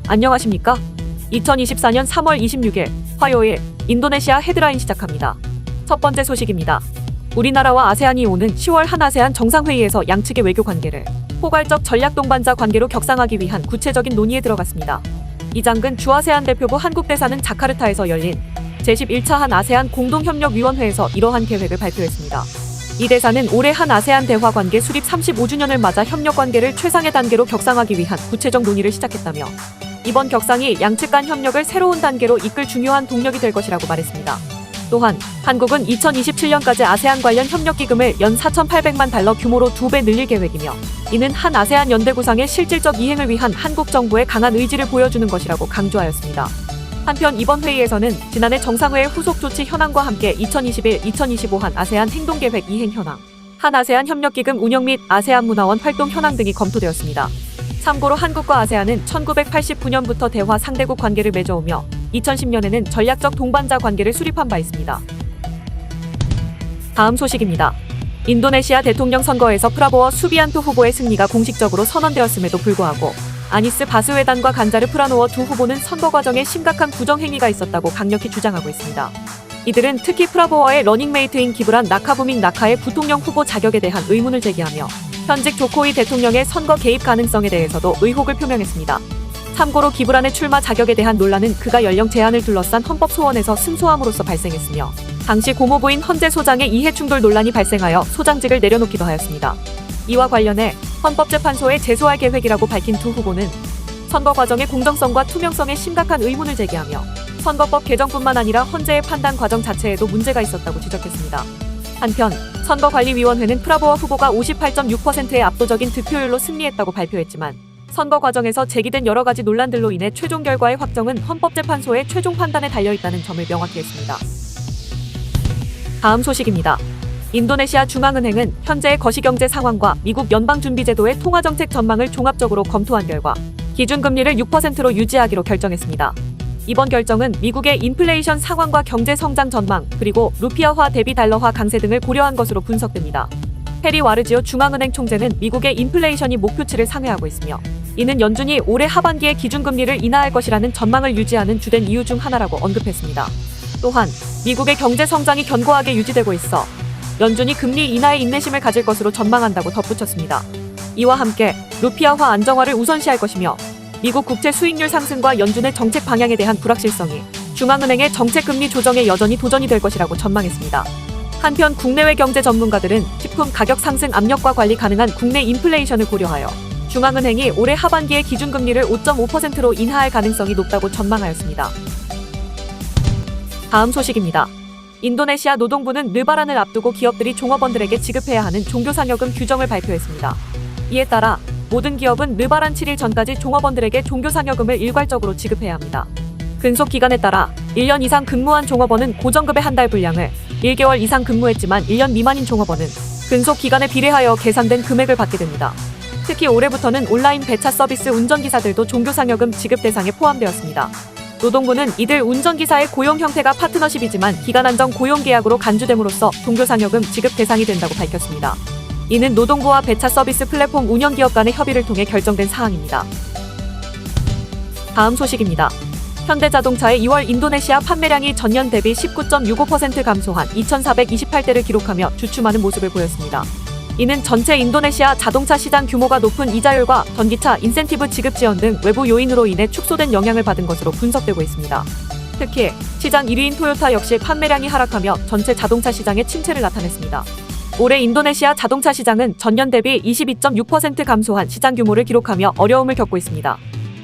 안녕하십니까? 2024년 3월 26일 화요일 인도네시아 헤드라인 시작합니다. 첫 번째 소식입니다. 우리나라와 아세안이 오는 10월 한아세안 정상회의에서 양측의 외교 관계를 포괄적 전략 동반자 관계로 격상하기 위한 구체적인 논의에 들어갔습니다. 이장근 주아세안 대표부 한국대사는 자카르타에서 열린 제11차 한아세안 공동협력위원회에서 이러한 계획을 발표했습니다. 이 대사는 올해 한아세안 대화관계 수립 35주년을 맞아 협력관계를 최상의 단계로 격상하기 위한 구체적 논의를 시작했다며 이번 격상이 양측 간 협력을 새로운 단계로 이끌 중요한 동력이 될 것이라고 말했습니다. 또한 한국은 2027년까지 아세안 관련 협력기금을 연 4,800만 달러 규모로 2배 늘릴 계획이며 이는 한 아세안 연대 구상의 실질적 이행을 위한 한국 정부의 강한 의지를 보여주는 것이라고 강조하였습니다. 한편 이번 회의에서는 지난해 정상회의 후속 조치 현황과 함께 2021-2025 한 아세안 행동계획 이행 현황, 한 아세안 협력기금 운영 및 아세안 문화원 활동 현황 등이 검토되었습니다. 참고로 한국과 아세안은 1989년부터 대화 상대국 관계를 맺어오며 2010년에는 전략적 동반자 관계를 수립한 바 있습니다. 다음 소식입니다. 인도네시아 대통령 선거에서 프라보워 수비안토 후보의 승리가 공식적으로 선언되었음에도 불구하고 아니스 바스웨단과 간자르 프라노워 두 후보는 선거 과정에 심각한 부정행위가 있었다고 강력히 주장하고 있습니다. 이들은 특히 프라보워의 러닝메이트인 기브란 나카부밍 나카의 부통령 후보 자격에 대한 의문을 제기하며 현직 조코이 대통령의 선거 개입 가능성에 대해서도 의혹을 표명했습니다. 참고로 기브란의 출마 자격에 대한 논란은 그가 연령 제한을 둘러싼 헌법 소원에서 승소함으로써 발생했으며 당시 고모부인 헌재 소장의 이해충돌 논란이 발생하여 소장직을 내려놓기도 하였습니다. 이와 관련해 헌법재판소에 제소할 계획이라고 밝힌 두 후보는 선거 과정의 공정성과 투명성에 심각한 의문을 제기하며 선거법 개정뿐만 아니라 헌재의 판단 과정 자체에도 문제가 있었다고 지적했습니다. 한편 선거관리위원회는 프라보워 후보가 58.6%의 압도적인 득표율로 승리했다고 발표했지만 선거 과정에서 제기된 여러 가지 논란들로 인해 최종 결과의 확정은 헌법재판소의 최종 판단에 달려있다는 점을 명확히 했습니다. 다음 소식입니다. 인도네시아 중앙은행은 현재의 거시경제 상황과 미국 연방준비제도의 통화정책 전망을 종합적으로 검토한 결과 기준금리를 6%로 유지하기로 결정했습니다. 이번 결정은 미국의 인플레이션 상황과 경제 성장 전망, 그리고 루피아화 대비 달러화 강세 등을 고려한 것으로 분석됩니다. 페리 와르지오 중앙은행 총재는 미국의 인플레이션이 목표치를 상회하고 있으며 이는 연준이 올해 하반기에 기준금리를 인하할 것이라는 전망을 유지하는 주된 이유 중 하나라고 언급했습니다. 또한 미국의 경제 성장이 견고하게 유지되고 있어 연준이 금리 인하에 인내심을 가질 것으로 전망한다고 덧붙였습니다. 이와 함께 루피아화 안정화를 우선시할 것이며 미국 국채 수익률 상승과 연준의 정책 방향에 대한 불확실성이 중앙은행의 정책금리 조정에 여전히 도전이 될 것이라고 전망했습니다. 한편 국내외 경제 전문가들은 식품 가격 상승 압력과 관리 가능한 국내 인플레이션을 고려하여 중앙은행이 올해 하반기에 기준금리를 5.5%로 인하할 가능성이 높다고 전망하였습니다. 다음 소식입니다. 인도네시아 노동부는 르바란을 앞두고 기업들이 종업원들에게 지급해야 하는 종교상여금 규정을 발표했습니다. 이에 따라 모든 기업은 르바란 7일 전까지 종업원들에게 종교상여금을 일괄적으로 지급해야 합니다. 근속 기간에 따라 1년 이상 근무한 종업원은 고정급의 한 달 분량을, 1개월 이상 근무했지만 1년 미만인 종업원은 근속 기간에 비례하여 계산된 금액을 받게 됩니다. 특히 올해부터는 온라인 배차 서비스 운전기사들도 종교상여금 지급 대상에 포함되었습니다. 노동부는 이들 운전기사의 고용 형태가 파트너십이지만 기간 한정 고용계약으로 간주됨으로써 종교상여금 지급 대상이 된다고 밝혔습니다. 이는 노동부와 배차 서비스 플랫폼 운영기업 간의 협의를 통해 결정된 사항입니다. 다음 소식입니다. 현대자동차의 2월 인도네시아 판매량이 전년 대비 19.65% 감소한 2,428대를 기록하며 주춤하는 모습을 보였습니다. 이는 전체 인도네시아 자동차 시장 규모가 높은 이자율과 전기차 인센티브 지급 지연 등 외부 요인으로 인해 축소된 영향을 받은 것으로 분석되고 있습니다. 특히 시장 1위인 토요타 역시 판매량이 하락하며 전체 자동차 시장에 침체를 나타냈습니다. 올해 인도네시아 자동차 시장은 전년 대비 22.6% 감소한 시장 규모를 기록하며 어려움을 겪고 있습니다.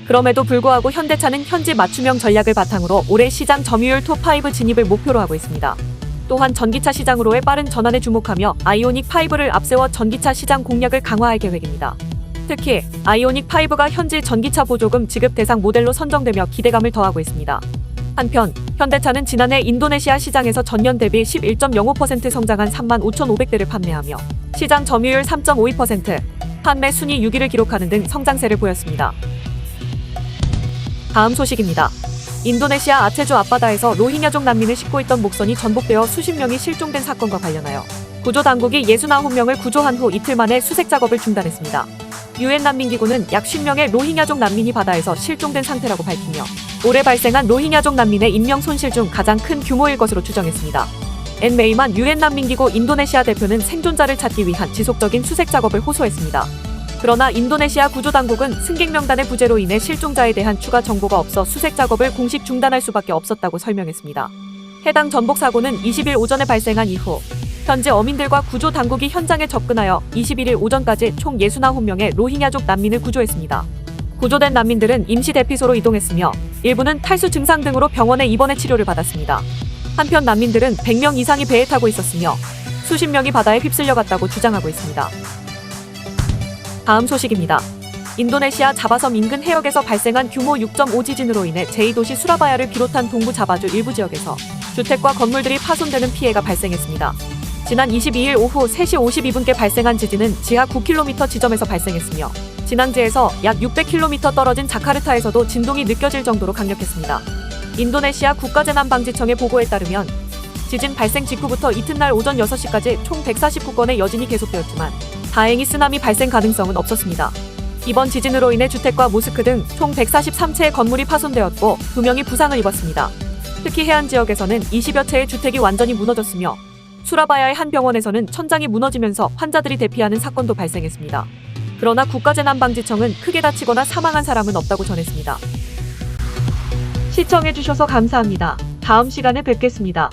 그럼에도 불구하고 현대차는 현지 맞춤형 전략을 바탕으로 올해 시장 점유율 톱5 진입을 목표로 하고 있습니다. 또한 전기차 시장으로의 빠른 전환에 주목하며 아이오닉5를 앞세워 전기차 시장 공략을 강화할 계획입니다. 특히 아이오닉5가 현지 전기차 보조금 지급 대상 모델로 선정되며 기대감을 더하고 있습니다. 한편 현대차는 지난해 인도네시아 시장에서 전년 대비 11.05% 성장한 35,500대를 판매하며 시장 점유율 3.52%, 판매 순위 6위를 기록하는 등 성장세를 보였습니다. 다음 소식입니다. 인도네시아 아체주 앞바다에서 로힝야족 난민을 싣고 있던 목선이 전복되어 수십 명이 실종된 사건과 관련하여 구조당국이 69명을 구조한 후 이틀 만에 수색 작업을 중단했습니다. 유엔 난민기구는 약 50명의 로힝야족 난민이 바다에서 실종된 상태라고 밝히며 올해 발생한 로힝야족 난민의 인명 손실 중 가장 큰 규모일 것으로 추정했습니다. 앤 메이만 유엔 난민기구 인도네시아 대표는 생존자를 찾기 위한 지속적인 수색 작업을 호소했습니다. 그러나 인도네시아 구조당국은 승객 명단의 부재로 인해 실종자에 대한 추가 정보가 없어 수색 작업을 공식 중단할 수밖에 없었다고 설명했습니다. 해당 전복 사고는 20일 오전에 발생한 이후 현재 어민들과 구조 당국이 현장에 접근하여 21일 오전까지 총 69명의 로힝야족 난민을 구조했습니다. 구조된 난민들은 임시 대피소로 이동했으며 일부는 탈수 증상 등으로 병원에 입원해 치료를 받았습니다. 한편 난민들은 100명 이상이 배에 타고 있었으며 수십 명이 바다에 휩쓸려 갔다고 주장하고 있습니다. 다음 소식입니다. 인도네시아 자바섬 인근 해역에서 발생한 규모 6.5 지진으로 인해 제2도시 수라바야를 비롯한 동부 자바주 일부 지역에서 주택과 건물들이 파손되는 피해가 발생했습니다. 지난 22일 오후 3시 52분께 발생한 지진은 지하 9km 지점에서 발생했으며 진앙지에서 약 600km 떨어진 자카르타에서도 진동이 느껴질 정도로 강력했습니다. 인도네시아 국가재난방지청의 보고에 따르면 지진 발생 직후부터 이튿날 오전 6시까지 총 149건의 여진이 계속되었지만 다행히 쓰나미 발생 가능성은 없었습니다. 이번 지진으로 인해 주택과 모스크 등 총 143채의 건물이 파손되었고 2명이 부상을 입었습니다. 특히 해안 지역에서는 20여 채의 주택이 완전히 무너졌으며 수라바야의 한 병원에서는 천장이 무너지면서 환자들이 대피하는 사건도 발생했습니다. 그러나 국가재난방지청은 크게 다치거나 사망한 사람은 없다고 전했습니다. 시청해주셔서 감사합니다. 다음 시간에 뵙겠습니다.